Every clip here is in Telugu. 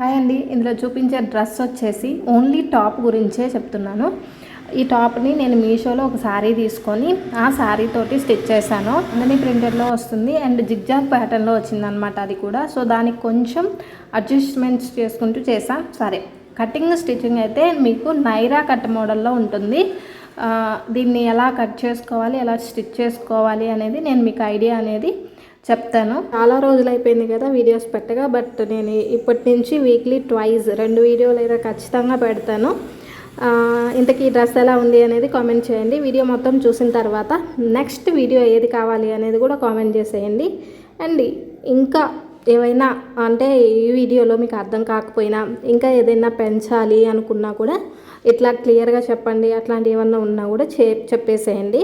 హాయ్ అండి. ఇందులో చూపించే డ్రెస్ వచ్చేసి ఓన్లీ టాప్ గురించే చెప్తున్నాను. ఈ టాప్ని నేను మీషోలో ఒక శారీ తీసుకొని ఆ శారీ తోటి స్టిచ్ చేశాను. అందరినీ ప్రింటెడ్లో వస్తుంది అండ్ జిగ్జాగ్ ప్యాటర్న్లో వచ్చిందనమాట అది కూడా. సో దానికి కొంచెం అడ్జస్ట్మెంట్స్ చేసుకుంటూ చేసాం. సరే, కటింగ్ స్టిచ్చింగ్ అయితే మీకు నైరా కట్ మోడల్లో ఉంటుంది. దీన్ని ఎలా కట్ చేసుకోవాలి, ఎలా స్టిచ్ చేసుకోవాలి అనేది నేను మీకు ఐడియా అనేది చెప్తాను. చాలా రోజులు అయిపోయింది కదా వీడియోస్ పెట్టగా, బట్ నేను ఇప్పటి నుంచి వీక్లీ ట్వైస్ 2 వీడియోలు అయితే ఖచ్చితంగా పెడతాను. ఇంతకీ డ్రెస్ ఎలా ఉంది అనేది కామెంట్ చేయండి. వీడియో మొత్తం చూసిన తర్వాత నెక్స్ట్ వీడియో ఏది కావాలి అనేది కూడా కామెంట్ చేసేయండి. అండ్ ఇంకా ఏవైనా అంటే ఈ వీడియోలో మీకు అర్థం కాకపోయినా ఇంకా ఏదైనా పెంచాలి అనుకున్నా కూడా ఇట్లా క్లియర్గా చెప్పండి. అట్లాంటివి ఏమన్నా ఉన్నా కూడా చెప్పేసేయండి.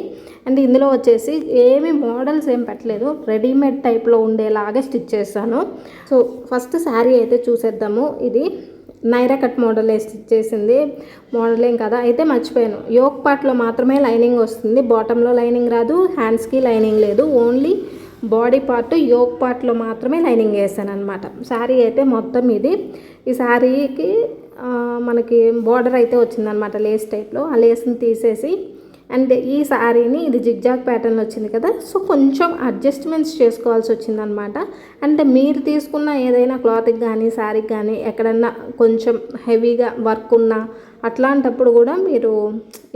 అండ్ ఇందులో వచ్చేసి ఏమి మోడల్స్ ఏం పెట్టలేదు, రెడీమేడ్ టైప్లో ఉండేలాగా స్టిచ్ చేశాను. సో ఫస్ట్ శారీ అయితే చూసేద్దాము. ఇది నైరా కట్ మోడల్ స్టిచ్ చేసింది. మోడల్ ఏం కదా అయితే మర్చిపోయాను, యోక్ పార్ట్లో మాత్రమే లైనింగ్ వస్తుంది, బాటంలో లైనింగ్ రాదు, హ్యాండ్స్కి లైనింగ్ లేదు, ఓన్లీ బాడీ పార్ట్ యోక్ పార్ట్లో మాత్రమే లైనింగ్ వేసాను అనమాట. శారీ అయితే మొత్తం ఇది. ఈ శారీకి మనకి బార్డర్ అయితే వచ్చిందనమాట లేస్ టైప్లో. ఆ లేస్ని తీసేసి అండ్ ఈ శారీని ఇది జిగ్జాగ్ ప్యాటర్న్ వచ్చింది కదా, సో కొంచెం అడ్జస్ట్మెంట్స్ చేసుకోవాల్సి వచ్చిందనమాట. అంటే మీరు తీసుకున్న ఏదైనా క్లాత్కి కానీ శారీకి కానీ ఎక్కడన్నా కొంచెం హెవీగా వర్క్ ఉన్నా అట్లాంటప్పుడు కూడా మీరు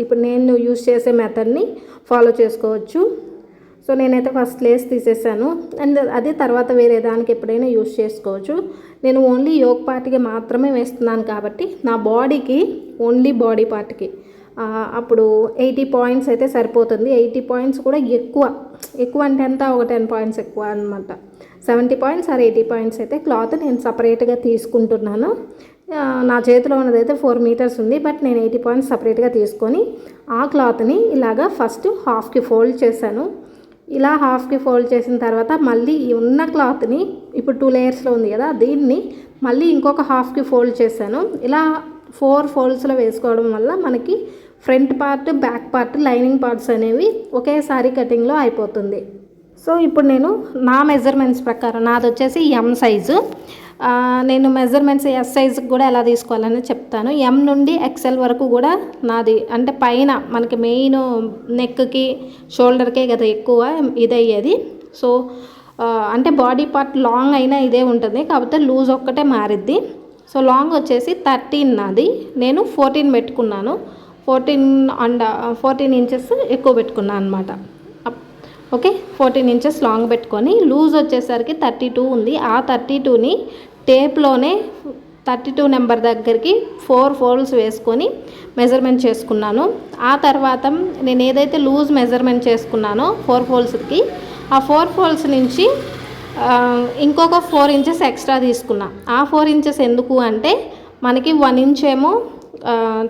ఇప్పుడు నేను యూజ్ చేసే మెథడ్ని ఫాలో చేసుకోవచ్చు. సో నేనైతే ఫస్ట్ లేస్ తీసేసాను అండ్ అది తర్వాత వేరే దానికి ఎప్పుడైనా యూజ్ చేసుకోవచ్చు. నేను ఓన్లీ యోక్ పార్ట్కి మాత్రమే వేస్తున్నాను కాబట్టి నా బాడీకి ఓన్లీ బాడీ పార్ట్కి అప్పుడు 80 పాయింట్స్ అయితే సరిపోతుంది. 80 పాయింట్స్ కూడా ఎక్కువ అంటే ఎంత, ఒక 10 పాయింట్స్ ఎక్కువ అనమాట. 70 పాయింట్స్ ఆర్ 80 పాయింట్స్ అయితే క్లాత్ నేను సపరేట్గా తీసుకుంటున్నాను. నా చేతిలో ఉన్నదైతే 4 మీటర్స్ ఉంది, బట్ నేను 80 పాయింట్స్ సపరేట్గా తీసుకొని ఆ క్లాత్ని ఇలాగా ఫస్ట్ హాఫ్కి ఫోల్డ్ చేశాను. ఇలా హాఫ్కి ఫోల్డ్ చేసిన తర్వాత మళ్ళీ ఉన్న క్లాత్ని ఇప్పుడు 2 లేయర్స్లో ఉంది కదా, దీన్ని మళ్ళీ ఇంకొక హాఫ్కి ఫోల్డ్ చేశాను. ఇలా 4 ఫోల్డ్స్లో వేసుకోవడం వల్ల మనకి front part, back part, lining parts అనేవి ఒకేసారి కటింగ్లో అయిపోతుంది. సో ఇప్పుడు నేను నా మెజర్మెంట్స్ ప్రకారం, నాది వచ్చేసి ఎం సైజు, నేను మెజర్మెంట్స్ ఎస్ సైజుకి కూడా ఎలా తీసుకోవాలని చెప్తాను. ఎం నుండి ఎక్సెల్ వరకు కూడా నాది, అంటే పైన మనకి మెయిన్ నెక్కి షోల్డర్కే కదా ఎక్కువ ఇది అయ్యేది. సో అంటే బాడీ పార్ట్ లాంగ్ అయినా ఇదే ఉంటుంది, కాకపోతే లూజ్ ఒక్కటే మారిద్ది. సో లాంగ్ వచ్చేసి 13 నాది, నేను 14 పెట్టుకున్నాను. 14 ఇంచెస్ ఎక్కువ పెట్టుకున్నాను అనమాట. ఓకే, 14 ఇంచెస్ లాంగ్ పెట్టుకొని లూజ్ వచ్చేసరికి 32 ఉంది. ఆ 32ని టేప్లోనే 32 నెంబర్ దగ్గరికి 4 ఫోల్డ్స్ వేసుకొని మెజర్మెంట్ చేసుకున్నాను. ఆ తర్వాత నేను ఏదైతే లూజ్ మెజర్మెంట్ చేసుకున్నానో 4 ఫోల్డ్స్కి, ఆ 4 ఫోల్డ్స్ నుంచి ఇంకొక 4 ఇంచెస్ ఎక్స్ట్రా తీసుకున్నా. ఆ 4 ఇంచెస్ ఎందుకు అంటే మనకి 1 ఇంచ్ ఏమో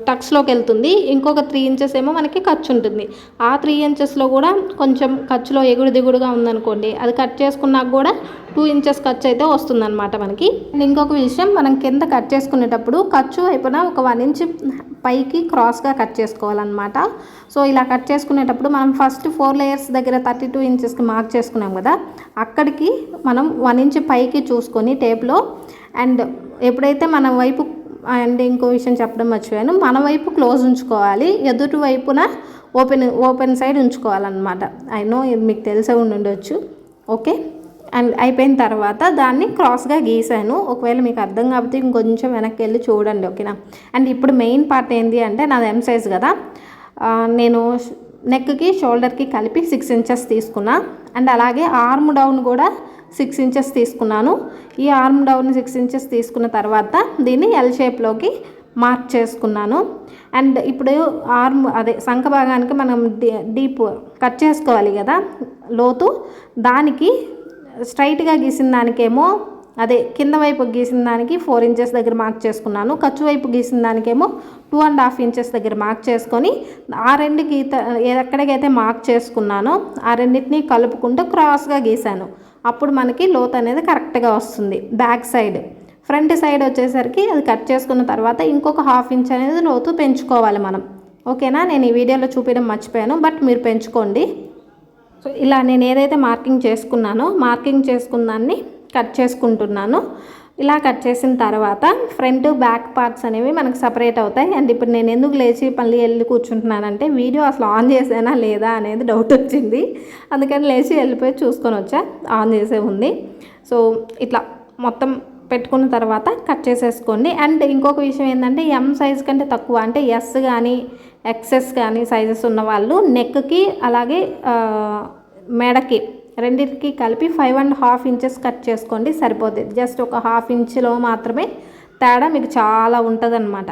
టక్స్లోకి వెళ్తుంది, ఇంకొక 3 ఇంచెస్ ఏమో మనకి ఖర్చు ఉంటుంది. ఆ 3 ఇంచెస్లో కూడా కొంచెం ఖర్చులో ఎగుడు దిగుడుగా ఉందనుకోండి, అది కట్ చేసుకున్నాక కూడా 2 ఇంచెస్ ఖర్చు అయితే వస్తుందన్నమాట మనకి. అండ్ ఇంకొక విషయం, మనం కింద కట్ చేసుకునేటప్పుడు ఖర్చు అయిపోయినా ఒక 1 ఇంచ్ పైకి క్రాస్గా కట్ చేసుకోవాలన్నమాట. సో ఇలా కట్ చేసుకునేటప్పుడు మనం ఫస్ట్ 4 లేయర్స్ దగ్గర 32 ఇంచెస్కి మార్క్ చేసుకున్నాం కదా, అక్కడికి మనం 1 ఇంచ్ పైకి చూసుకొని టేప్లో, అండ్ ఎప్పుడైతే మన వైపు, అండ్ ఇంకో విషయం చెప్పడం మర్చిపోయాను, మన వైపు క్లోజ్ ఉంచుకోవాలి, ఎదుటి వైపున ఓపెన్ సైడ్ ఉంచుకోవాలన్నమాట. ఐ నో ఇది మీకు తెలిసే ఉండొచ్చు. ఓకే, అండ్ అయిపోయిన తర్వాత దాన్ని క్రాస్గా గీసాను. ఒకవేళ మీకు అర్థం కాకపోతే ఇంకొంచెం వెనక్కి వెళ్ళి చూడండి, ఓకేనా. అండ్ ఇప్పుడు మెయిన్ పార్ట్ ఏంటి అంటే నాది ఎం సైజ్ కదా, నేను నెక్కి షోల్డర్కి కలిపి 6 ఇంచెస్ తీసుకున్నా. అండ్ అలాగే ఆర్మ్ డౌన్ కూడా 6 ఇంచెస్ తీసుకున్నాను. ఈ ఆర్మ్ డౌన్ 6 ఇంచెస్ తీసుకున్న తర్వాత దీన్ని ఎల్ షేప్లోకి మార్క్ చేసుకున్నాను. అండ్ ఇప్పుడు ఆర్మ్ అదే సంఖ భాగానికి మనం డీప్ కట్ చేసుకోవాలి కదా లోతు, దానికి స్ట్రైట్గా గీసిన దానికేమో అదే కింద వైపు గీసిన దానికి 4 ఇంచెస్ దగ్గర మార్క్ చేసుకున్నాను. ఖర్చు వైపు గీసిన దానికేమో 2.5 ఇంచెస్ దగ్గర మార్క్ చేసుకొని ఆ రెండు గీత ఎక్కడికైతే మార్క్ చేసుకున్నానో ఆ రెండింటిని కలుపుకుంటూ క్రాస్గా గీసాను. అప్పుడు మనకి లోతు అనేది కరెక్ట్గా వస్తుంది. బ్యాక్ సైడ్, ఫ్రంట్ సైడ్ వచ్చేసరికి అది కట్ చేసుకున్న తర్వాత ఇంకొక 1/2 ఇంచ్ అనేది లోతు పెంచుకోవాలి మనం, ఓకేనా. నేను ఈ వీడియోలో చూపించడం మర్చిపోయాను, బట్ మీరు పెంచుకోండి. సో ఇలా నేను ఏదైతే మార్కింగ్ చేసుకున్నానో మార్కింగ్ చేసుకున్న దాన్ని కట్ చేసుకుంటున్నాను. ఇలా కట్ చేసిన తర్వాత ఫ్రంట్ బ్యాక్ పార్ట్స్ అనేవి మనకు సపరేట్ అవుతాయి. అండ్ ఇప్పుడు నేను ఎందుకు లేచి మళ్ళీ వెళ్ళి కూర్చుంటున్నానంటే వీడియో అసలు ఆన్ చేసానా లేదా అనేది డౌట్ వచ్చింది. అందుకని లేచి వెళ్ళిపోయి చూసుకొని వచ్చా, ఆన్ చేసే ఉంది. సో ఇట్లా మొత్తం పెట్టుకున్న తర్వాత కట్ చేసేసుకోండి. అండ్ ఇంకొక విషయం ఏంటంటే ఎం సైజ్ కంటే తక్కువ అంటే ఎస్ కానీ ఎక్సెస్ కానీ సైజెస్ ఉన్న వాళ్ళు నెక్కి అలాగే మెడకి రెండింటికి కలిపి 5.5 ఇంచెస్ కట్ చేసుకోండి, సరిపోతుంది. జస్ట్ ఒక 1/2 ఇంచులో మాత్రమే తేడా మీకు చాలా ఉంటుంది అనమాట.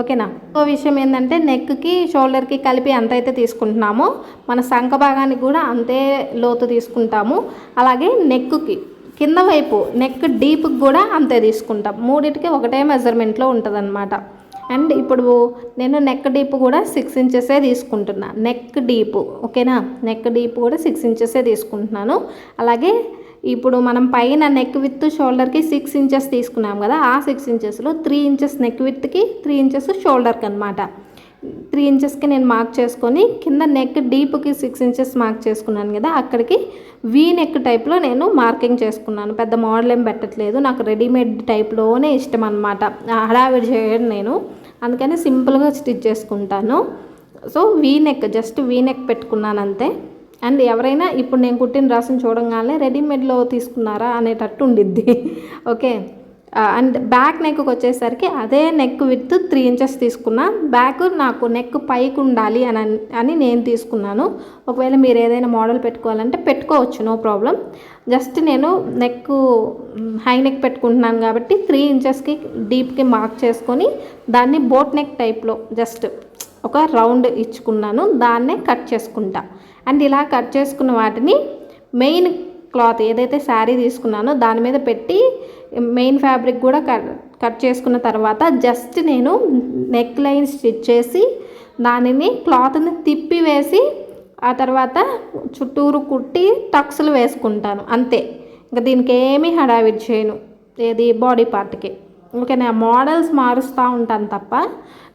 ఓకేనా. ఇంకో విషయం ఏంటంటే నెక్కి షోల్డర్కి కలిపి ఎంతైతే తీసుకుంటున్నామో మన సంఖ భాగానికి కూడా అంతే లోతు తీసుకుంటాము. అలాగే నెక్కి కింద వైపు నెక్ డీప్కి కూడా అంతే తీసుకుంటాం. మూడింటికి ఒకటే మెజర్మెంట్లో ఉంటుంది అనమాట. అండ్ ఇప్పుడు నేను నెక్ డీప్ కూడా 6 ఇంచెసే తీసుకుంటున్నా. నెక్ డీప్ ఓకేనా, నెక్ డీప్ కూడా 6 ఇంచెసే తీసుకుంటున్నాను. అలాగే ఇప్పుడు మనం పైన నెక్ విత్ షోల్డర్కి 6 ఇంచెస్ తీసుకున్నాం కదా, ఆ 6 ఇంచెస్లో 3 ఇంచెస్ నెక్ విత్కి 3 ఇంచెస్ షోల్డర్కి అనమాట. 3 ఇంచెస్కి నేను మార్క్ చేసుకొని కింద నెక్ డీప్కి 6 ఇంచెస్ మార్క్ చేసుకున్నాను కదా, అక్కడికి వీ నెక్ టైప్లో నేను మార్కింగ్ చేసుకున్నాను. పెద్ద మోడల్ ఏం పెట్టట్లేదు, నాకు రెడీమేడ్ టైప్లోనే ఇష్టం అనమాట. హడావిడి చేయడం నేను, అందుకని సింపుల్గా స్టిచ్ చేసుకుంటాను. So V neck, just V neck పెట్టుకున్నాను అంతే. అండ్ ఎవరైనా ఇప్పుడు నేను కుట్టిన డ్రెస్ని చూడంగానే రెడీమేడ్లో తీసుకున్నారా అనేటట్టు ఉండిద్ది. ఓకే. అండ్ బ్యాక్ నెక్కి వచ్చేసరికి అదే నెక్ విత్ 3 ఇంచెస్ తీసుకున్నా. బ్యాక్ నాకు నెక్ పైకి ఉండాలి అని నేను తీసుకున్నాను. ఒకవేళ మీరు ఏదైనా మోడల్ పెట్టుకోవాలంటే పెట్టుకోవచ్చు, నో ప్రాబ్లం. జస్ట్ నేను నెక్ హై నెక్ పెట్టుకుంటున్నాను కాబట్టి 3 ఇంచెస్కి డీప్కి మార్క్ చేసుకొని దాన్ని బోట్ నెక్ టైప్లో జస్ట్ ఒక రౌండ్ ఇచ్చుకున్నాను, దాన్నే కట్ చేసుకుంటా. అండ్ ఇలా కట్ చేసుకున్న వాటిని మెయిన్ క్లాత్ ఏదైతే శారీ తీసుకున్నానో దాని మీద పెట్టి మెయిన్ ఫ్యాబ్రిక్ కూడా కట్ చేసుకున్న తర్వాత జస్ట్ నేను నెక్ లైన్ స్టిచ్ చేసి దానిని క్లాత్ని తిప్పి వేసి ఆ తర్వాత చుట్టూరు కుట్టి టక్స్లు వేసుకుంటాను అంతే. ఇంకా దీనికి ఏమీ హడావిడి చేయను, ఏది బాడీ పార్ట్కి. ఓకేనా. మోడల్స్ మారుస్తూ ఉంటాను తప్ప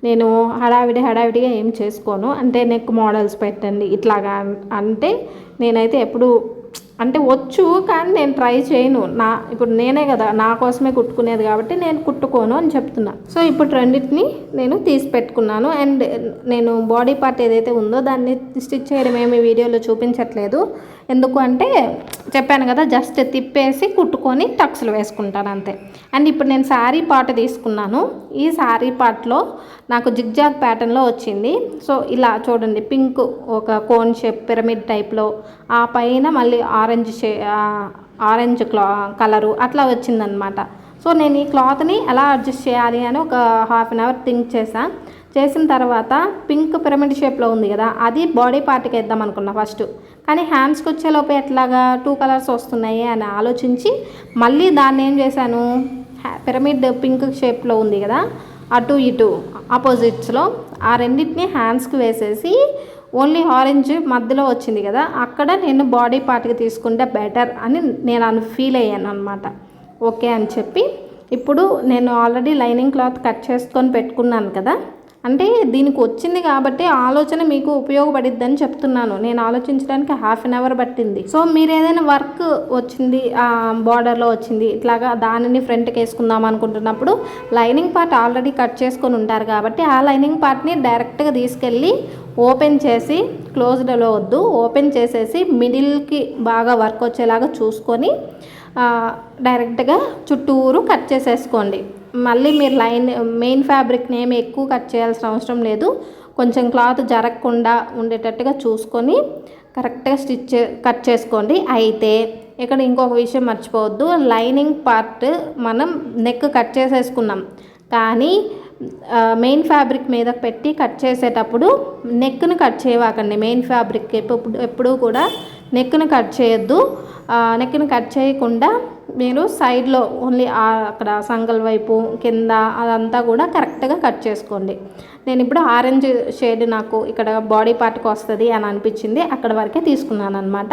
నేను హడావిడిగా ఏం చేసుకోను. అంటే నెక్ మోడల్స్ పెట్టండి ఇట్లాగా అంటే నేనైతే ఎప్పుడు అంటే వచ్చు, కానీ నేను ట్రై చేయను. ఇప్పుడు నేనే కదా నా కోసమే కుట్టుకునేది కాబట్టి నేను కుట్టుకోను అని చెప్తున్నా. సో ఇప్పుడు రెండింటిని నేను తీసి పెట్టుకున్నాను. అండ్ నేను బాడీ పార్ట్ ఏదైతే ఉందో దాన్ని స్టిచ్ చేయడం ఏమి వీడియోలో చూపించట్లేదు. ఎందుకు అంటే చెప్పాను కదా, జస్ట్ తిప్పేసి కుట్టుకొని టక్స్లు వేసుకుంటాను అంతే. అండ్ ఇప్పుడు నేను శారీ పార్ట్ తీసుకున్నాను. ఈ శారీ పార్ట్లో నాకు జిగ్జాగ్ ప్యాటర్న్లో వచ్చింది. సో ఇలా చూడండి, పింక్ ఒక కోన్ షేప్ పిరమిడ్ టైప్లో, ఆ పైన మళ్ళీ ఆరెంజ్ కలరు అట్లా వచ్చిందనమాట. సో నేను ఈ క్లాత్ని ఎలా అడ్జస్ట్ చేయాలి అని ఒక 1/2 అవర్ థింక్ చేసిన తర్వాత పింక్ పిరమిడ్ షేప్లో ఉంది కదా, అది బాడీ పార్ట్కి వేద్దాం అనుకున్నా ఫస్ట్. కానీ హ్యాండ్స్కి వచ్చేలోపు ఎట్లాగా 2 కలర్స్ వస్తున్నాయి అని ఆలోచించి మళ్ళీ దాన్ని ఏం చేశాను, పిరమిడ్ పింక్ షేప్లో ఉంది కదా, అటు ఇటు ఆపోజిట్స్లో ఆ రెండింటిని హ్యాండ్స్కి వేసేసి ఓన్లీ ఆరెంజ్ మధ్యలో వచ్చింది కదా, అక్కడ నేను బాడీ పార్ట్కి తీసుకుంటే బెటర్ అని నేను ఫీల్ అయ్యాను అనమాట. ఓకే అని చెప్పి ఇప్పుడు నేను ఆల్రెడీ లైనింగ్ క్లాత్ కట్ చేసుకొని పెట్టుకున్నాను కదా, అంటే దీనికి వచ్చింది కాబట్టి ఆలోచన మీకు ఉపయోగపడిద్దని చెప్తున్నాను. నేను ఆలోచించడానికి 1/2 అవర్ పట్టింది. సో మీరు ఏదైనా వర్క్ వచ్చింది బార్డర్లో వచ్చింది ఇట్లాగా దానిని ఫ్రంట్కి వేసుకుందాం అనుకుంటున్నప్పుడు లైనింగ్ పార్ట్ ఆల్రెడీ కట్ చేసుకొని ఉంటారు కాబట్టి ఆ లైనింగ్ పార్ట్ని డైరెక్ట్గా తీసుకెళ్ళి ఓపెన్ చేసి, క్లోజ్డ్లో వద్దు, ఓపెన్ చేసేసి మిడిల్కి బాగా వర్క్ వచ్చేలాగా చూసుకొని డైరెక్ట్గా చుట్టూరు కట్ చేసేసుకోండి. మళ్ళీ మీరు మెయిన్ ఫ్యాబ్రిక్ని ఏమి ఎక్కువ కట్ చేయాల్సిన అవసరం లేదు. కొంచెం క్లాత్ జరగకుండా ఉండేటట్టుగా చూసుకొని కరెక్ట్గా కట్ చేసుకోండి. అయితే ఇక్కడ ఇంకొక విషయం మర్చిపోవద్దు, లైనింగ్ పార్ట్ మనం నెక్ కట్ చేసేసుకున్నాం, కానీ మెయిన్ ఫ్యాబ్రిక్ మీద పెట్టి కట్ చేసేటప్పుడు నెక్ను కట్ చేయవాకండి. మెయిన్ ఫ్యాబ్రిక్ ఎప్పుడూ కూడా నెక్ను కట్ చేయొద్దు. నెక్ను కట్ చేయకుండా మీరు సైడ్లో ఓన్లీ అక్కడ సంగల్ వైపు కింద అదంతా కూడా కరెక్ట్గా కట్ చేసుకోండి. నేను ఇప్పుడు ఆరెంజ్ షేడ్ నాకు ఇక్కడ బాడీ పార్ట్కి వస్తుంది అని అనిపించింది, అక్కడ వరకే తీసుకున్నాను అనమాట.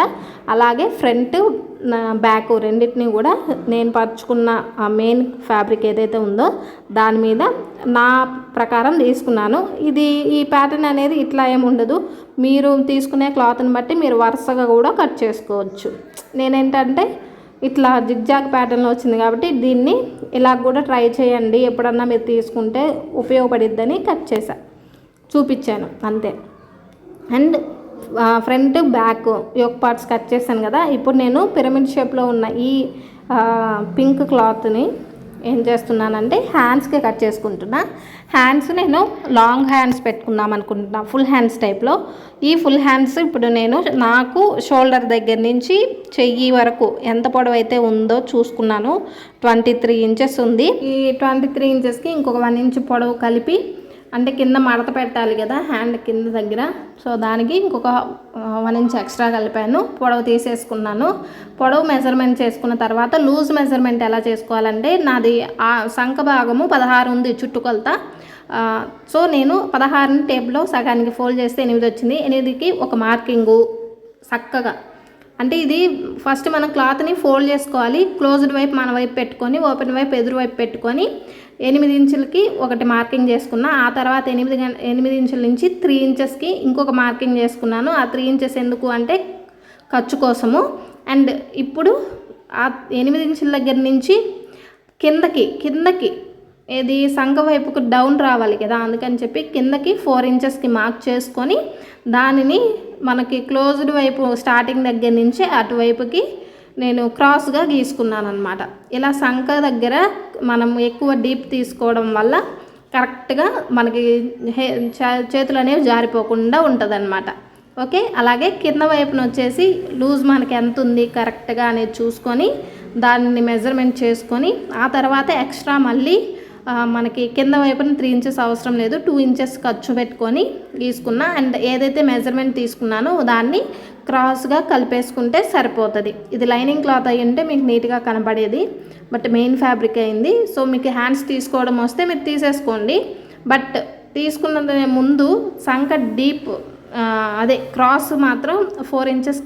అలాగే ఫ్రంట్ బ్యాక్ రెండింటిని కూడా నేను పరుచుకున్న ఆ మెయిన్ ఫ్యాబ్రిక్ ఏదైతే ఉందో దాని మీద నా ప్రకారం తీసుకున్నాను. ఈ ప్యాటర్న్ అనేది ఇట్లా ఏమి ఉండదు, మీరు తీసుకునే క్లాత్ని బట్టి మీరు వరుసగా కూడా కట్ చేసుకోవచ్చు. నేనేంటంటే ఇట్లా జిగ్జాగ్ ప్యాటర్న్లో వచ్చింది కాబట్టి దీన్ని ఇలా కూడా ట్రై చేయండి, ఎప్పుడన్నా మీరు తీసుకుంటే ఉపయోగపడిద్దని కట్ చేశా, చూపించాను అంతే. And front back yoke parts cut చేశాను కదా. ఇప్పుడు నేను పిరమిడ్ షేప్లో ఉన్న ఈ పింక్ క్లాత్ని ఏం చేస్తున్నానంటే హ్యాండ్స్కి కట్ చేసుకుంటున్నా. హ్యాండ్స్ నేను లాంగ్ హ్యాండ్స్ పెట్టుకుందాం అనుకుంటున్నా, ఫుల్ హ్యాండ్స్ టైప్లో. ఈ ఫుల్ హ్యాండ్స్ ఇప్పుడు నేను నాకు షోల్డర్ దగ్గర నుంచి చెయ్యి వరకు ఎంత పొడవు అయితే ఉందో చూసుకున్నాను. 23 ఇంచెస్ ఉంది. ఈ 23 ఇంచెస్కి ఇంకొక 1 ఇంచ్ పొడవు కలిపి, అంటే కింద మడత పెట్టాలి కదా హ్యాండ్ కింద దగ్గర, సో దానికి ఇంకొక 1 ఇంచ్ ఎక్స్ట్రా కలిపాను. పొడవు తీసేసుకున్నాను. పొడవు మెజర్మెంట్ చేసుకున్న తర్వాత లూజ్ మెజర్మెంట్ ఎలా చేసుకోవాలంటే, నాది ఆ సంఖ భాగము 16 ఉంది చుట్టుకొలత. సో నేను 16ని టేప్లో సగానికి ఫోల్డ్ చేస్తే 8 వచ్చింది. 8కి ఒక మార్కింగు చక్కగా, అంటే ఇది ఫస్ట్ మనం క్లాత్ని ఫోల్డ్ చేసుకోవాలి. క్లోజ్డ్ వైపు మన వైపు పెట్టుకొని, ఓపెన్ వైపు ఎదురు వైపు పెట్టుకొని 8 ఇంచులకి ఒకటి మార్కింగ్ చేసుకున్నా. ఆ తర్వాత 8 ఇంచుల నుంచి 3 ఇంచెస్కి ఇంకొక మార్కింగ్ చేసుకున్నాను. ఆ 3 ఇంచెస్ ఎందుకు అంటే ఖర్చు కోసము. అండ్ ఇప్పుడు ఆ 8 ఇంచుల దగ్గర నుంచి కిందకి ఇది సంఖ వైపుకు డౌన్ రావాలి కదా, అందుకని చెప్పి కిందకి 4 ఇంచెస్కి మార్క్ చేసుకొని దానిని మనకి క్లోజ్డ్ వైపు స్టార్టింగ్ దగ్గర నుంచి అటువైపుకి నేను క్రాస్గా గీసుకున్నాను అనమాట. ఇలా సంఖ దగ్గర మనం ఎక్కువ డీప్ తీసుకోవడం వల్ల కరెక్ట్గా మనకి చేతులు అనేవి జారిపోకుండా ఉంటుంది అనమాట. ఓకే, అలాగే కింద వైపున వచ్చేసి లూజ్ మనకి ఎంత ఉంది కరెక్ట్గా అనేది చూసుకొని దాన్ని మెజర్మెంట్ చేసుకొని, ఆ తర్వాత ఎక్స్ట్రా మళ్ళీ మనకి కింద వైపున 3 ఇంచెస్ అవసరం లేదు, 2 ఇంచెస్ ఖర్చు పెట్టుకొని గీసుకున్నా. అండ్ ఏదైతే మెజర్మెంట్ తీసుకున్నానో దాన్ని క్రాస్గా కలిపేసుకుంటే సరిపోతుంది. ఇది లైనింగ్ క్లాత్ అయ్యి ఉంటే మీకు నీట్గా కనబడేది, బట్ మెయిన్ ఫ్యాబ్రిక్ అయింది. సో మీకు హ్యాండ్స్ తీసుకోవడం వస్తే మీరు తీసేసుకోండి. బట్ తీసుకున్న ముందు సంఖ డీప్ అదే క్రాస్ మాత్రం 4 ఇంచెస్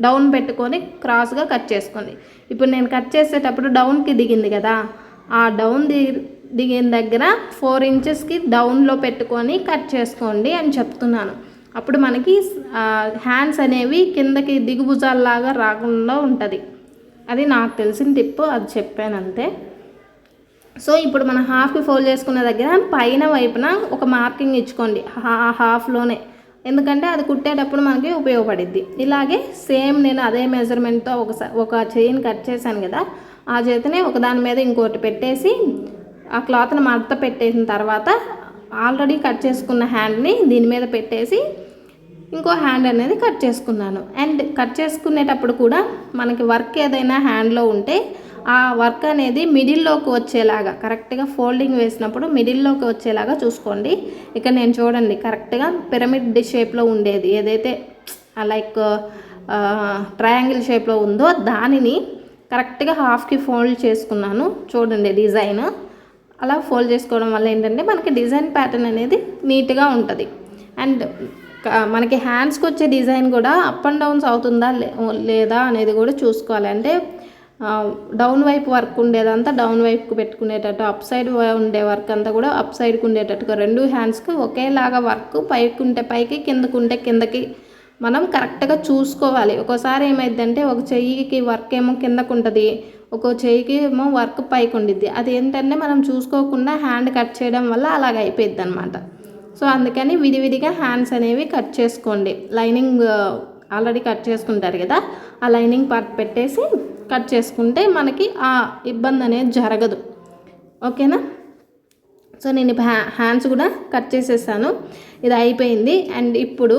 డౌన్ పెట్టుకొని క్రాస్గా కట్ చేసుకోండి. ఇప్పుడు నేను కట్ చేసేటప్పుడు డౌన్కి దిగింది కదా, ఆ డౌన్ దిగిన దగ్గర 4 ఇంచెస్కి డౌన్లో పెట్టుకొని కట్ చేసుకోండి అని చెప్తున్నాను. అప్పుడు మనకి హ్యాండ్స్ అనేవి కిందకి దిగుభుజాల్లాగా రాకుండా ఉంటుంది. అది నాకు తెలిసిన టిప్, అది చెప్పాను అంతే. సో ఇప్పుడు మనం హాఫ్కి ఫోల్డ్ చేసుకున్న దగ్గర పైన వైపున ఒక మార్కింగ్ ఇచ్చుకోండి హాఫ్లోనే, ఎందుకంటే అది కుట్టేటప్పుడు మనకి ఉపయోగపడిద్ది. ఇలాగే సేమ్ నేను అదే మెజర్మెంట్తో ఒక చైన్ కట్ చేశాను కదా, ఆ చేతిని ఒకదాని మీద ఇంకోటి పెట్టేసి ఆ క్లాత్ని మడత పెట్టేసిన తర్వాత ఆల్రెడీ కట్ చేసుకున్న హ్యాండ్ని దీని మీద పెట్టేసి ఇంకో హ్యాండ్ అనేది కట్ చేసుకున్నాను. అండ్ కట్ చేసుకునేటప్పుడు కూడా మనకి వర్క్ ఏదైనా హ్యాండ్లో ఉంటే ఆ వర్క్ అనేది మిడిల్లోకి వచ్చేలాగా, కరెక్ట్గా ఫోల్డింగ్ వేసినప్పుడు మిడిల్లోకి వచ్చేలాగా చూసుకోండి. ఇక్కడ నేను చూడండి కరెక్ట్గా పిరమిడ్ షేప్లో ఉండేది ఏదైతే లైక్ ట్రయాంగిల్ షేప్లో ఉందో దానిని కరెక్ట్గా హాఫ్కి ఫోల్డ్ చేసుకున్నాను. చూడండి డిజైన్ అలా ఫోల్డ్ చేసుకోవడం వల్ల ఏంటంటే మనకి డిజైన్ ప్యాటర్న్ అనేది నీట్గా ఉంటుంది. అండ్ మనకి హ్యాండ్స్కి వచ్చే డిజైన్ కూడా అప్ అండ్ డౌన్స్ అవుతుందా లేదా అనేది కూడా చూసుకోవాలి. అంటే డౌన్ వైపు వర్క్ ఉండేదంతా డౌన్ వైపుకు పెట్టుకునేటట్టు, అప్ సైడ్ ఉండే వర్క్ అంతా కూడా అప్ సైడ్కి ఉండేటట్టుగా 2 హ్యాండ్స్కి ఒకేలాగా వర్క్, పైకి ఉంటే పైకి కిందకు ఉంటే కిందకి మనం కరెక్ట్గా చూసుకోవాలి. ఒక్కోసారి ఏమైందంటే ఒక చెయ్యికి వర్క్ ఏమో కిందకు ఉంటుంది, ఒక్కో చెయ్యికి ఏమో వర్క్ పైకి ఉండిద్ది. అది ఏంటంటే మనం చూసుకోకుండా హ్యాండ్ కట్ చేయడం వల్ల అలాగ అయిపోయింది అనమాట. సో అందుకని విడివిడిగా హ్యాండ్స్ అనేవి కట్ చేసుకోండి. లైనింగ్ ఆల్రెడీ కట్ చేసుకుంటారు కదా, ఆ లైనింగ్ పార్ట్ పెట్టేసి కట్ చేసుకుంటే మనకి ఆ ఇబ్బంది అనేది జరగదు. ఓకేనా? సో నేను హ్యాండ్స్ కూడా కట్ చేసేసాను, ఇది అయిపోయింది. అండ్ ఇప్పుడు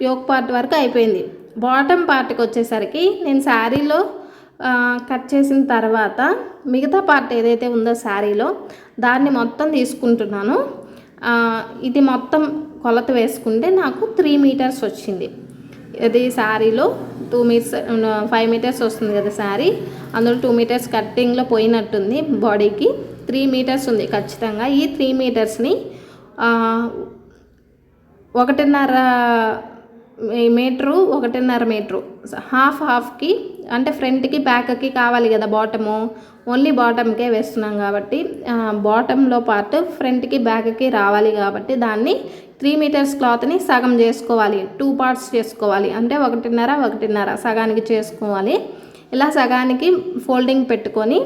యోక్ పార్ట్ వరకు అయిపోయింది. బాటమ్ పార్ట్కి వచ్చేసరికి నేను శారీలో కట్ చేసిన తర్వాత మిగతా పార్ట్ ఏదైతే ఉందో శారీలో దాన్ని మొత్తం తీసుకుంటున్నాను. ఇది మొత్తం కొలత వేసుకుంటే నాకు 3 మీటర్స్ వచ్చింది. ఇది శారీలో 5 మీటర్స్ వస్తుంది కదా శారీ, అందులో 2 మీటర్స్ కట్టింగ్లో పోయినట్టుంది. బాడీకి 3 మీటర్స్ ఉంది ఖచ్చితంగా. ఈ 3 మీటర్స్ని 1.5 మీటరు హాఫ్కి అంటే ఫ్రంట్కి బ్యాక్కి కావాలి కదా బాటము, ఓన్లీ బాటమ్కే వేస్తున్నాం కాబట్టి బాటంలో పార్ట్ ఫ్రంట్కి బ్యాక్కి రావాలి కాబట్టి దాన్ని 3 మీటర్స్ క్లాత్ని సగం చేసుకోవాలి, 2 పార్ట్స్ చేసుకోవాలి. అంటే 1.5 సగానికి చేసుకోవాలి. ఇలా సగానికి ఫోల్డింగ్ పెట్టుకొని,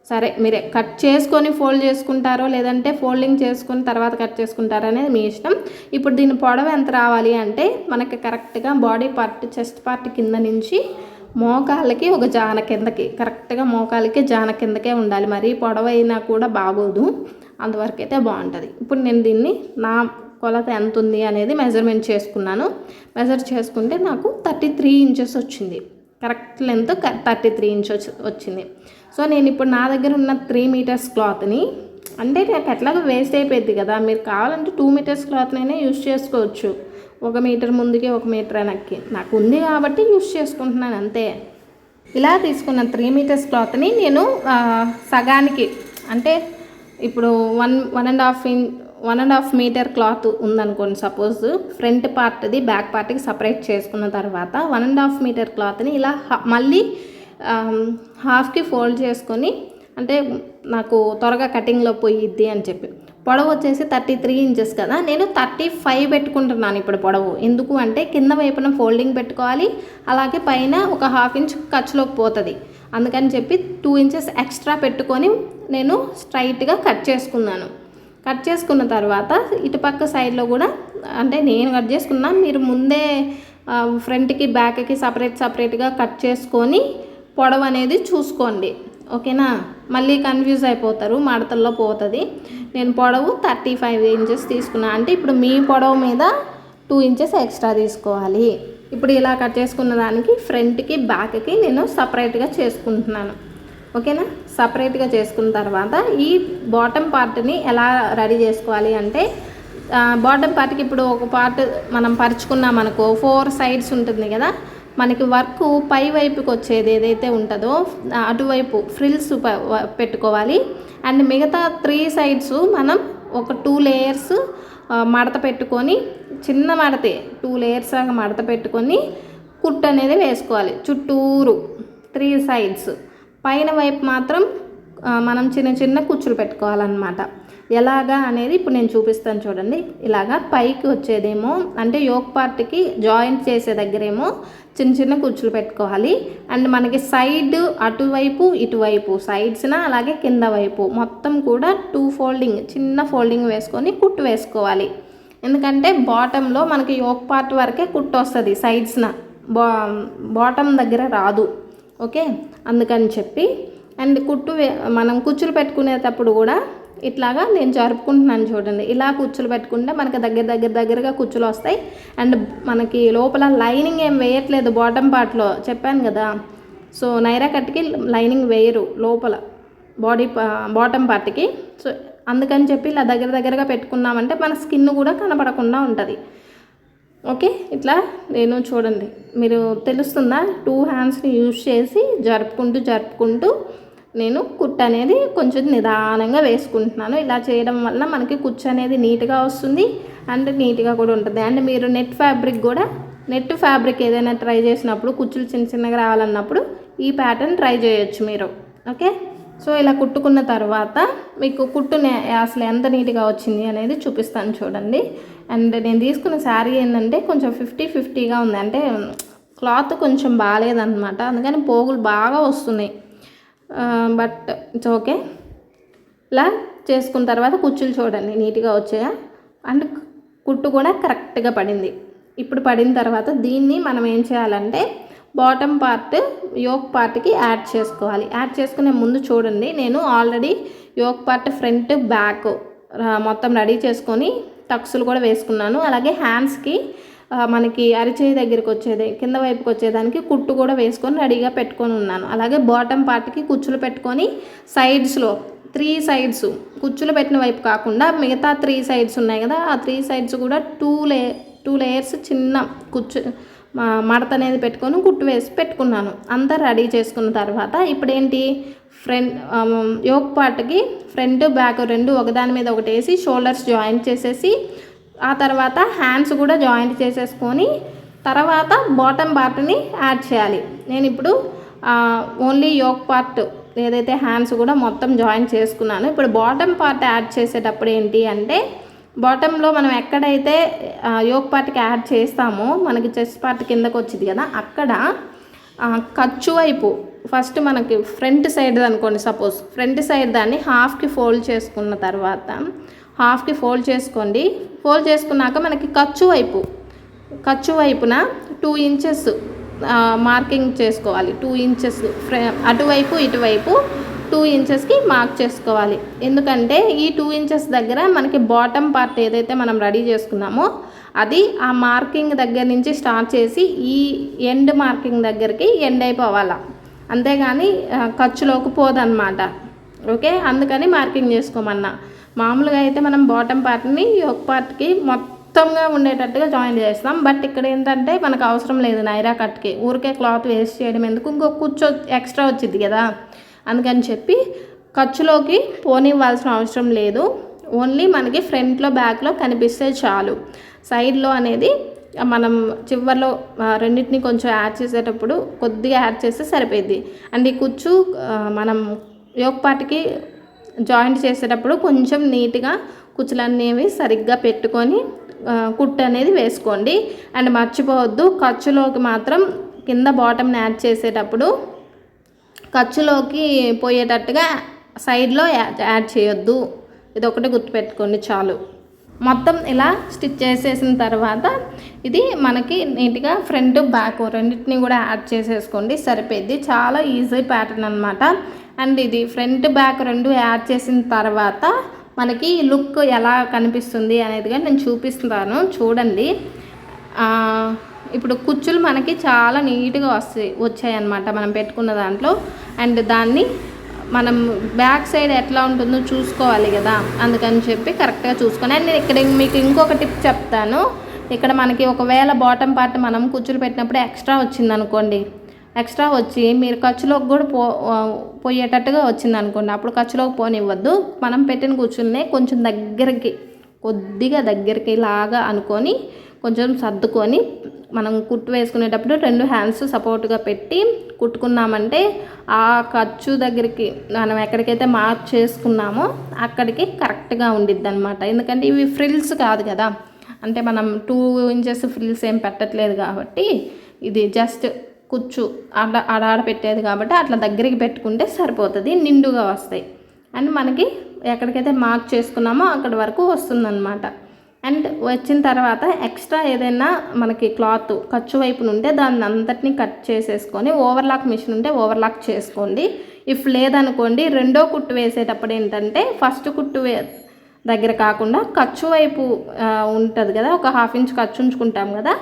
సరే మీరే కట్ చేసుకొని ఫోల్డ్ చేసుకుంటారో లేదంటే ఫోల్డింగ్ చేసుకుని తర్వాత కట్ చేసుకుంటారో అనేది మీ ఇష్టం. ఇప్పుడు దీని పొడవు ఎంత రావాలి అంటే మనకి కరెక్ట్గా బాడీ పార్ట్ చెస్ట్ పార్ట్ కింద నుంచి మోకాళ్ళకి ఒక జాన కిందకి, కరెక్ట్గా మోకాళ్ళకి జాన కిందకే ఉండాలి. మరీ పొడవైనా కూడా బాగోదు, అంతవరకు అయితే బాగుంటుంది. ఇప్పుడు నేను దీన్ని నా కొలత ఎంత ఉంది అనేది మెజర్మెంట్ చేసుకున్నాను. మెజర్ చేసుకుంటే నాకు 33 ఇంచెస్ వచ్చింది. కరెక్ట్ లెంత్ 33 ఇంచెస్ వచ్చింది. సో నేను ఇప్పుడు నా దగ్గర ఉన్న 3 మీటర్స్ క్లాత్ని, అంటే నాకు ఎట్లాగో వేస్ట్ అయిపోయింది కదా, మీరు కావాలంటే 2 మీటర్స్ క్లాత్నైనా యూజ్ చేసుకోవచ్చు. 1 మీటర్ ముందుకి 1 మీటర్ వెనక్కి, నాకు ఉంది కాబట్టి యూజ్ చేసుకుంటున్నాను అంతే. ఇలా తీసుకున్న 3 మీటర్స్ క్లాత్ని నేను సగానికి, అంటే ఇప్పుడు 1.5 మీటర్ క్లాత్ ఉందనుకోండి సపోజ్, ఫ్రంట్ పార్ట్ది బ్యాక్ పార్ట్కి సపరేట్ చేసుకున్న తర్వాత 1.5 మీటర్ క్లాత్ని ఇలా మళ్ళీ హాఫ్కి ఫోల్డ్ చేసుకొని, అంటే నాకు త్వరగా కటింగ్లో పోయిద్ది అని చెప్పి, పొడవు వచ్చేసి 33 ఇంచెస్ కదా, నేను 35 పెట్టుకుంటున్నాను ఇప్పుడు పొడవు. ఎందుకు అంటే కింద వైపున ఫోల్డింగ్ పెట్టుకోవాలి, అలాగే పైన ఒక 1/2 ఇంచ్ ఖర్చులోకి పోతుంది. అందుకని చెప్పి 2 ఇంచెస్ ఎక్స్ట్రా పెట్టుకొని నేను స్ట్రైట్గా కట్ చేసుకున్నాను. కట్ చేసుకున్న తర్వాత ఇటుపక్క సైడ్లో కూడా, అంటే నేను కట్ చేసుకున్నా, మీరు ముందే ఫ్రంట్కి బ్యాక్కి సపరేట్గా కట్ చేసుకొని పొడవు అనేది చూసుకోండి, ఓకేనా. మళ్ళీ కన్ఫ్యూజ్ అయిపోతారు, మడతల్లో పోతుంది. నేను పొడవు 35 ఇంచెస్ తీసుకున్నా, అంటే ఇప్పుడు మీ పొడవు మీద 2 ఇంచెస్ ఎక్స్ట్రా తీసుకోవాలి. ఇప్పుడు ఇలా కట్ చేసుకున్న దానికి ఫ్రంట్కి బ్యాక్కి నేను సపరేట్గా చేసుకుంటున్నాను, ఓకేనా. సపరేట్గా చేసుకున్న తర్వాత ఈ బాటమ్ పార్ట్ని ఎలా రెడీ చేసుకోవాలి అంటే, బాటమ్ పార్ట్కి ఇప్పుడు ఒక పార్ట్ మనం పరుచుకున్నాం అనుకో, 4 సైడ్స్ ఉంటుంది కదా, మనకి వర్క్ పై వైపుకి వచ్చేది ఏదైతే ఉంటుందో అటువైపు ఫ్రిల్స్ పెట్టుకోవాలి. అండ్ మిగతా 3 సైడ్స్ మనం ఒక 2 లేయర్స్ మడత పెట్టుకొని, చిన్న మడతే 2 లేయర్స్ లాగా మడత పెట్టుకొని కుట్టు అనేది వేసుకోవాలి. చుట్టూరు 3 సైడ్స్, పైన వైపు మాత్రం మనం చిన్న కుచ్చులు పెట్టుకోవాలన్నమాట. ఎలాగా అనేది ఇప్పుడు నేను చూపిస్తాను చూడండి. ఇలాగా పైకి వచ్చేదేమో, అంటే యోక్ పార్ట్కి జాయింట్ చేసే దగ్గరేమో చిన్న కుచ్చులు పెట్టుకోవాలి. అండ్ మనకి సైడ్ అటువైపు ఇటువైపు సైడ్స్న, అలాగే కింద వైపు మొత్తం కూడా 2 ఫోల్డింగ్, చిన్న ఫోల్డింగ్ వేసుకొని కుట్టు వేసుకోవాలి. ఎందుకంటే బాటంలో మనకి యోక్ పార్ట్ వరకే కుట్టు వస్తుంది, సైడ్స్న బాటమ్ దగ్గర రాదు, ఓకే. అందుకని చెప్పి, అండ్ మనం కుచ్చులు పెట్టుకునేటప్పుడు కూడా ఇట్లాగా నేను జరుపుకుంటున్నాను చూడండి. ఇలా కుచ్చులు పెట్టుకుంటే మనకి దగ్గరగా కుచ్చులు వస్తాయి. అండ్ మనకి లోపల లైనింగ్ ఏం వేయట్లేదు బాటమ్ పార్ట్లో, చెప్పాను కదా. సో నైరా కట్కి లైనింగ్ వేయరు లోపల బాటమ్ పార్ట్కి. సో అందుకని చెప్పి ఇలా దగ్గరగా పెట్టుకున్నామంటే మన స్కిన్ కూడా కనపడకుండా ఉంటుంది, ఓకే. ఇట్లా నేను చూడండి, మీరు తెలుస్తుందా, 2 హ్యాండ్స్ని యూజ్ చేసి జరుపుకుంటూ నేను కుట్టు అనేది కొంచెం నిదానంగా వేసుకుంటున్నాను. ఇలా చేయడం వల్ల మనకి కుచ్చు అనేది నీట్గా వస్తుంది, అండ్ నీట్గా కూడా ఉంటుంది. అండ్ మీరు నెట్ ఫ్యాబ్రిక్ ఏదైనా ట్రై చేసినప్పుడు కుచ్చులు చిన్నగా రావాలన్నప్పుడు ఈ ప్యాటర్న్ ట్రై చేయొచ్చు మీరు, ఓకే. సో ఇలా కుట్టుకున్న తర్వాత మీకు కుట్టుని అసలు ఎంత నీట్గా వచ్చింది అనేది చూపిస్తాను చూడండి. అండ్ నేను తీసుకున్న శారీ ఏంటంటే కొంచెం 50-50గా ఉంది, అంటే క్లాత్ కొంచెం బాగాలేదన్నమాట, అందుకని పోగులు బాగా వస్తున్నాయి. But it's okay. ఇలా చేసుకున్న తర్వాత కుచ్చులు చూడండి నీట్గా వచ్చాయా, అండ్ కుట్టు కూడా కరెక్ట్గా పడింది. ఇప్పుడు పడిన తర్వాత దీన్ని మనం ఏం చేయాలంటే బాటమ్ పార్ట్ యోక్ పార్ట్కి యాడ్ చేసుకోవాలి. యాడ్ చేసుకునే ముందు చూడండి, నేను already yoke part front back మొత్తం రెడీ చేసుకొని టక్స్లు కూడా వేసుకున్నాను. అలాగే హ్యాండ్స్కి మనకి అరిచేయి దగ్గరికి వచ్చేది, కింద వైపుకి వచ్చేదానికి కుట్టు కూడా వేసుకొని రెడీగా పెట్టుకొని ఉన్నాను. అలాగే బాటమ్ పార్ట్కి కుచ్చులు పెట్టుకొని సైడ్స్లో 3 సైడ్స్ కుచ్చులు పెట్టిన వైపు కాకుండా మిగతా 3 సైడ్స్ ఉన్నాయి కదా, ఆ 3 సైడ్స్ కూడా 2 లేయర్స్ చిన్న కుచ్చు మడత అనేది పెట్టుకొని కుట్టు వేసి పెట్టుకున్నాను. అంతా రెడీ చేసుకున్న తర్వాత ఇప్పుడు ఏంటి, యోక్ పార్ట్కి ఫ్రంట్ బ్యాక్ 2 ఒకదాని మీద ఒకటి వేసి షోల్డర్స్ జాయింట్ చేసేసి, ఆ తర్వాత హ్యాండ్స్ కూడా జాయింట్ చేసేసుకొని తర్వాత బాటమ్ పార్ట్ని యాడ్ చేయాలి. నేను ఇప్పుడు ఓన్లీ యోక్ పార్ట్ ఏదైతే హ్యాండ్స్ కూడా మొత్తం జాయిన్ చేసుకున్నాను. ఇప్పుడు బాటమ్ పార్ట్ యాడ్ చేసేటప్పుడు ఏంటి అంటే, బాటంలో మనం ఎక్కడైతే యోక్ పార్ట్కి యాడ్ చేస్తామో మనకి చెస్ట్ పార్ట్ కిందకు వచ్చింది కదా, అక్కడ ఖర్చు వైపు ఫస్ట్ మనకి ఫ్రంట్ సైడ్ అనుకోండి, సపోజ్ ఫ్రంట్ సైడ్ దాన్ని హాఫ్కి ఫోల్డ్ చేసుకున్న తర్వాత హాఫ్కి ఫోల్డ్ చేసుకోండి. ఫోల్డ్ చేసుకున్నాక మనకి ఖర్చు వైపున 2 ఇంచెస్ మార్కింగ్ చేసుకోవాలి. 2 ఇంచెస్ అటువైపు ఇటువైపు 2 ఇంచెస్కి మార్క్ చేసుకోవాలి. ఎందుకంటే ఈ 2 ఇంచెస్ దగ్గర మనకి బాటమ్ పార్ట్ ఏదైతే మనం రెడీ చేసుకున్నామో అది ఆ మార్కింగ్ దగ్గర నుంచి స్టార్ట్ చేసి ఈ ఎండ్ మార్కింగ్ దగ్గరికి ఎండ్ అయిపోవాలా, అంతేగాని ఖర్చులోకి పోదన్నమాట. ఓకే, అందుకని మార్కింగ్ చేసుకోమన్నా. మామూలుగా అయితే మనం బాటమ్ పార్ట్ని యోక్ పార్ట్కి మొత్తంగా ఉండేటట్టుగా జాయిన్ చేస్తాం. బట్ ఇక్కడ ఏంటంటే మనకు అవసరం లేదు నైరా కట్కి, ఊరికే క్లాత్ వేస్ట్ చేయడం ఎందుకు, ఇంకొక కుచ్చు ఎక్స్ట్రా వచ్చింది కదా, అందుకని చెప్పి ఖర్చులోకి పోనివ్వాల్సిన అవసరం లేదు. ఓన్లీ మనకి ఫ్రంట్లో బ్యాక్లో కనిపిస్తే చాలు. సైడ్లో అనేది మనం చివర్లో రెండింటిని కొంచెం యాడ్ చేసేటప్పుడు కొద్దిగా యాడ్ చేస్తే సరిపోద్ది. అండ్ ఈ కుచ్చు మనం యోక్ పార్ట్కి జాయింట్ చేసేటప్పుడు కొంచెం నీట్గా కుచ్చులనేవి సరిగ్గా పెట్టుకొని కుట్టు అనేది వేసుకోండి. అండ్ మర్చిపోవద్దు, ఖర్చులోకి మాత్రం కింద బాటమ్ని యాడ్ చేసేటప్పుడు ఖర్చులోకి పోయేటట్టుగా సైడ్లో యాడ్ చేయొద్దు. ఇది ఒకటి గుర్తుపెట్టుకోండి చాలు. మొత్తం ఇలా స్టిచ్ చేసేసిన తర్వాత ఇది మనకి నీట్గా ఫ్రంట్ బ్యాక్ రెండింటిని కూడా యాడ్ చేసేసుకోండి, సరిపోద్ది. చాలా ఈజీ ప్యాటర్న్ అనమాట. అండ్ ఇది ఫ్రంట్ బ్యాక్ రెండు యాడ్ చేసిన తర్వాత మనకి లుక్ ఎలా కనిపిస్తుంది అనేది కానీ నేను చూపిస్తాను, చూడండి. ఇప్పుడు కుచ్చులు మనకి చాలా నీట్గా వచ్చాయి అన్నమాట మనం పెట్టుకున్న దాంట్లో. అండ్ దాన్ని మనం బ్యాక్ సైడ్ ఎట్లా ఉంటుందో చూసుకోవాలి కదా, అందుకని చెప్పి కరెక్ట్గా చూసుకొని. అండ్ నేను ఇక్కడ మీకు ఇంకొక టిప్ చెప్తాను. ఇక్కడ మనకి ఒకవేళ బాటమ్ పార్ట్ మనం కుచ్చులు పెట్టినప్పుడు ఎక్స్ట్రా వచ్చిందనుకోండి, ఎక్స్ట్రా వచ్చి మీరు ఖర్చులోకి కూడా పోయేటట్టుగా వచ్చింది అనుకోండి, అప్పుడు ఖర్చులోకి పోనివ్వద్దు. మనం పెట్టిన కుచ్చుల్ని కొంచెం కొద్దిగా దగ్గరికి లాగా అనుకొని కొంచెం సర్దుకొని మనం కుట్టు వేసుకునేటప్పుడు 2 హ్యాండ్స్ సపోర్ట్గా పెట్టి కుట్టుకున్నామంటే ఆ ఖర్చు దగ్గరికి మనం ఎక్కడికైతే మార్క్ చేసుకున్నామో అక్కడికి కరెక్ట్గా ఉండిద్ది అనమాట. ఎందుకంటే ఇవి ఫ్రిల్స్ కాదు కదా, అంటే మనం 2 ఇంచెస్ ఫ్రిల్స్ ఏం పెట్టట్లేదు కాబట్టి ఇది జస్ట్ కుచ్చు ఆడ పెట్టేది కాబట్టి అట్లా దగ్గరికి పెట్టుకుంటే సరిపోతుంది, నిండుగా వస్తాయి. అండ్ మనకి ఎక్కడికైతే మార్క్ చేసుకున్నామో అక్కడి వరకు వస్తుందన్నమాట. అండ్ వచ్చిన తర్వాత ఎక్స్ట్రా ఏదైనా మనకి క్లాత్ ఖర్చు వైపున ఉంటే దాన్ని అంతటిని కట్ చేసేసుకొని ఓవర్లాక్ మిషన్ ఉంటే ఓవర్లాక్ చేసుకోండి. ఇఫ్ లేదనుకోండి రెండో కుట్టు వేసేటప్పుడు ఏంటంటే ఫస్ట్ కుట్టు దగ్గర కాకుండా ఖర్చు వైపు ఉంటుంది కదా, ఒక 1/2 ఇంచ్ ఖర్చు ఉంచుకుంటాం కదా,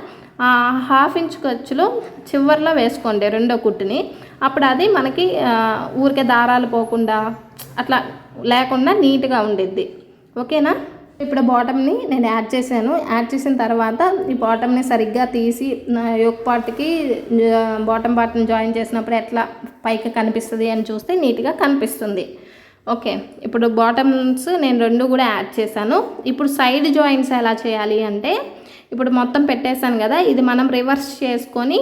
ఆ 1/2 ఇంచ్ ఖర్చులో చివర్లో వేసుకోండి రెండో కుట్టుని. అప్పుడు అది మనకి ఊరికే దారాలు పోకుండా అట్లా లేకుండా నీట్గా ఉండిద్ది. ఓకేనా? ఇప్పుడు బాటమ్ని నేను యాడ్ చేశాను. యాడ్ చేసిన తర్వాత ఈ బాటమ్ని సరిగ్గా తీసి యోక్ పార్ట్కి బాటమ్ పార్ట్ని జాయిన్ చేసినప్పుడు ఎట్లా పైకి కనిపిస్తుంది అని చూస్తే నీట్గా కనిపిస్తుంది. ఓకే, ఇప్పుడు బాటమ్స్ నేను 2 కూడా యాడ్ చేశాను. ఇప్పుడు సైడ్ జాయింట్స్ ఎలా చేయాలి అంటే, ఇప్పుడు మొత్తం పెట్టేశాను కదా, ఇది మనం రివర్స్ చేసుకొని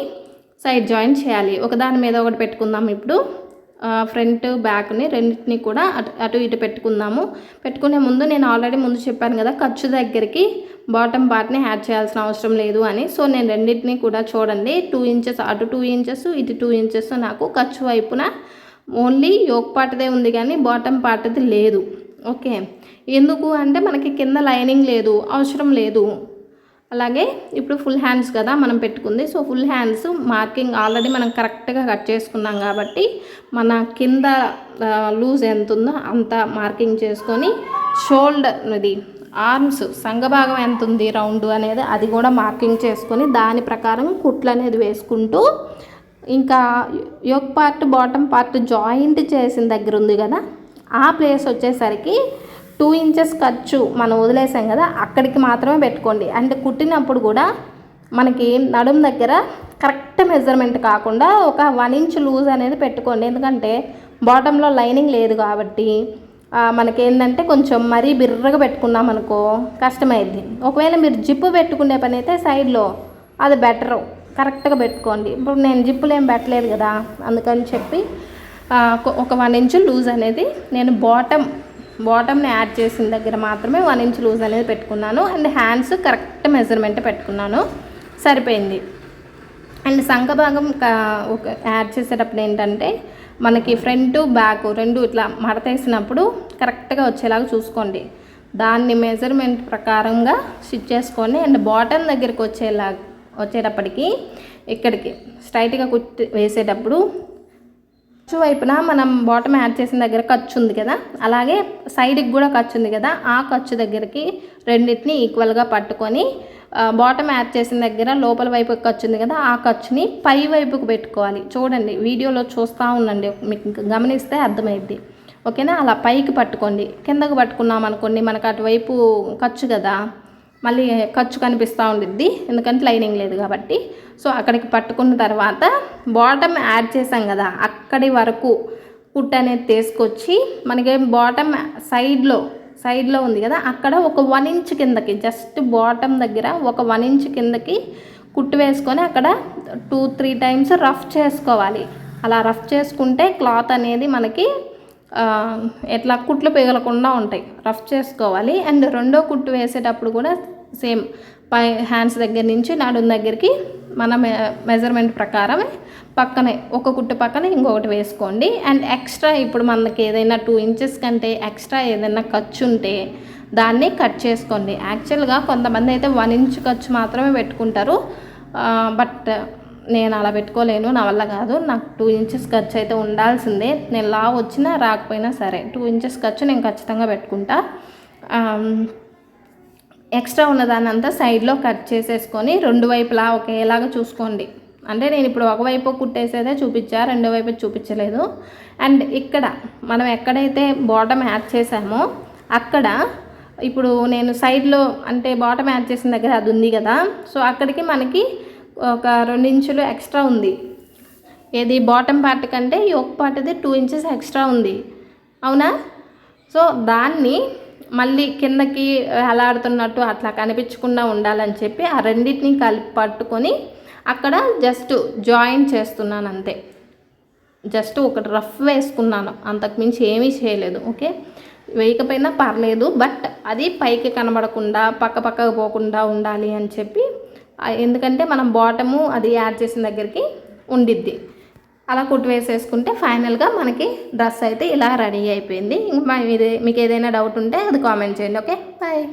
సైడ్ జాయిన్ చేయాలి. ఒకదాని మీద ఒకటి పెట్టుకుందాం. ఇప్పుడు ఫ్రంట్ బ్యాక్ని రెండింటిని కూడా అటు ఇటు పెట్టుకుందాము. పెట్టుకునే ముందు నేను ఆల్రెడీ ముందు చెప్పాను కదా, ఖర్చు దగ్గరికి బాటమ్ పార్ట్ని యాడ్ చేయాల్సిన అవసరం లేదు అని. సో నేను రెండింటిని కూడా చూడండి, 2 ఇంచెస్ అటు 2 ఇంచెస్ ఇటు 2 ఇంచెస్ నాకు ఖర్చు వైపున ఓన్లీ యోక్ పార్ట్దే ఉంది కానీ బాటమ్ పార్ట్ది లేదు. ఓకే, ఎందుకు అంటే మనకి కింద లైనింగ్ లేదు, అవసరం లేదు. అలాగే ఇప్పుడు ఫుల్ హ్యాండ్స్ కదా మనం పెట్టుకుంది. So full hands marking already మనం కరెక్ట్గా కట్ చేసుకున్నాం కాబట్టి మన కింద లూజ్ ఎంత ఉందో అంత మార్కింగ్ చేసుకొని, షోల్డర్ ఇది ఆర్మ్స్ సంఘభాగం ఎంత ఉంది రౌండ్ అనేది అది కూడా మార్కింగ్ చేసుకొని దాని ప్రకారం కుట్లు అనేది వేసుకుంటూ, ఇంకా yoke part bottom part joint చేసిన దగ్గర ఉంది కదా ఆ ప్లేస్ వచ్చేసరికి 2 ఇంచెస్ ఖర్చు మనం వదిలేసాం కదా అక్కడికి మాత్రమే పెట్టుకోండి. అండ్ కుట్టినప్పుడు కూడా మనకి నడుం దగ్గర కరెక్ట్ మెజర్మెంట్ కాకుండా ఒక 1 ఇంచ్ లూజ్ అనేది పెట్టుకోండి. ఎందుకంటే బాటంలో లైనింగ్ లేదు కాబట్టి మనకేంటంటే కొంచెం మరీ బిర్రగా పెట్టుకున్నాం అనుకో కష్టమైద్ది. ఒకవేళ మీరు జిప్పు పెట్టుకునే పని అయితే సైడ్లో అది బెటరు, కరెక్ట్గా పెట్టుకోండి. ఇప్పుడు నేను జిప్పులు ఏం పెట్టలేదు కదా, అందుకని చెప్పి ఒక 1 ఇంచ్ లూజ్ అనేది నేను బాటమ్ని యాడ్ చేసిన దగ్గర మాత్రమే 1 ఇంచ్ లూజ్ అనేది పెట్టుకున్నాను. అండ్ హ్యాండ్స్ కరెక్ట్ మెజర్మెంట్ పెట్టుకున్నాను, సరిపోయింది. అండ్ సంఖ భాగం ఒక యాడ్ చేసేటప్పుడు ఏంటంటే మనకి ఫ్రంట్ బ్యాక్ రెండు ఇట్లా మడతేసినప్పుడు కరెక్ట్గా వచ్చేలాగా చూసుకోండి. దాన్ని మెజర్మెంట్ ప్రకారంగా స్టిచ్ చేసుకొని అండ్ బాటమ్ దగ్గరికి వచ్చేటప్పటికి ఇక్కడికి స్ట్రైట్గా కుట్టి వేసేటప్పుడు ఖర్చు వైపున మనం బాటమ్ యాడ్ చేసిన దగ్గర ఖర్చు ఉంది కదా, అలాగే సైడ్కి కూడా ఖర్చు ఉంది కదా, ఆ ఖర్చు దగ్గరికి రెండింటిని ఈక్వల్గా పట్టుకొని బాటమ్ యాడ్ చేసిన దగ్గర లోపల వైపు ఖర్చు ఉంది కదా, ఆ ఖర్చుని పై వైపుకు పెట్టుకోవాలి. చూడండి, వీడియోలో చూస్తూ ఉండండి, మీకు గమనిస్తే అర్థమైద్ది. ఓకేనా? అలా పైకి పట్టుకోండి. కిందకు పట్టుకున్నాం అనుకోండి, మనకు అటువైపు ఖర్చు కదా, మళ్ళీ ఖర్చు కనిపిస్తూ ఉండిద్ది, ఎందుకంటే లైనింగ్ లేదు కాబట్టి. సో అక్కడికి పట్టుకున్న తర్వాత బాటమ్ యాడ్ చేసాం కదా, అక్కడి వరకు కుట్ అనేది తీసుకొచ్చి మనకి బాటమ్ సైడ్లో ఉంది కదా, అక్కడ ఒక 1 ఇంచ్ కిందకి, జస్ట్ బాటమ్ దగ్గర ఒక 1 ఇంచ్ కిందకి కుట్టు వేసుకొని అక్కడ 2-3 టైమ్స్ రఫ్ చేసుకోవాలి. అలా రఫ్ చేసుకుంటే క్లాత్ అనేది మనకి ఎట్లా కుట్లు పిగలకుండా ఉంటాయి. రఫ్ చేసుకోవాలి. అండ్ రెండో కుట్టు వేసేటప్పుడు కూడా సేమ్ పై హ్యాండ్స్ దగ్గర నుంచి నడుం దగ్గరికి మన మెజర్మెంట్ ప్రకారం పక్కనే ఒక కుట్టు పక్కన ఇంకొకటి వేసుకోండి. అండ్ ఎక్స్ట్రా ఇప్పుడు మనకి ఏదైనా 2 ఇంచెస్ కంటే ఎక్స్ట్రా ఏదైనా ఖర్చు ఉంటే దాన్ని కట్ చేసుకోండి. యాక్చువల్గా కొంతమంది అయితే 1 ఇంచ్ ఖర్చు మాత్రమే పెట్టుకుంటారు, బట్ నేను అలా పెట్టుకోలేను, నా వల్ల కాదు. నాకు 2 ఇంచెస్ ఖర్చు అయితే ఉండాల్సిందే. నేను లావు వచ్చినా రాకపోయినా సరే 2 ఇంచెస్ ఖర్చు నేను ఖచ్చితంగా పెట్టుకుంటా. ఎక్స్ట్రా ఉన్నదాన్ని అంతా సైడ్లో కట్ చేసేసుకొని రెండు వైపులా ఒకేలాగా చూసుకోండి. అంటే నేను ఇప్పుడు ఒకవైపు కుట్టేసేదే చూపించా, రెండో వైపు చూపించలేదు. అండ్ ఇక్కడ మనం ఎక్కడైతే బాటమ్ యాడ్ చేసామో అక్కడ ఇప్పుడు నేను సైడ్లో అంటే బాటమ్ యాడ్ చేసిన దగ్గర అది ఉంది కదా, సో అక్కడికి మనకి ఒక 2 ఇంచులు ఎక్స్ట్రా ఉంది. ఏది బాటమ్ పార్ట్ కంటే యోక్ పార్ట్ది 2 ఇంచెస్ ఎక్స్ట్రా ఉంది, అవునా? సో దాన్ని మళ్ళీ కిందకి వేలాడుతున్నట్టు అట్లా కనిపించకుండా ఉండాలని చెప్పి ఆ రెండింటిని కలిపి పట్టుకొని అక్కడ జస్ట్ జాయిన్ చేస్తున్నాను అంతే. జస్ట్ ఒకటి రఫ్ వేసుకున్నాను, అంతకుమించి ఏమీ చేయలేదు. ఓకే, వేయకపోయినా పర్లేదు, బట్ అది పైకి కనబడకుండా పక్కకు పోకుండా ఉండాలి అని చెప్పి, ఎందుకంటే మనం బాటము అది యాడ్ చేసిన దగ్గరికి ఉండిద్ది. అలా కుట్టు వేసేసుకుంటే ఫైనల్గా మనకి డ్రెస్ అయితే ఇలా రెడీ అయిపోయింది. ఇంకా మీకు ఏదైనా డౌట్ ఉంటే అది కామెంట్ చేయండి. Okay, bye.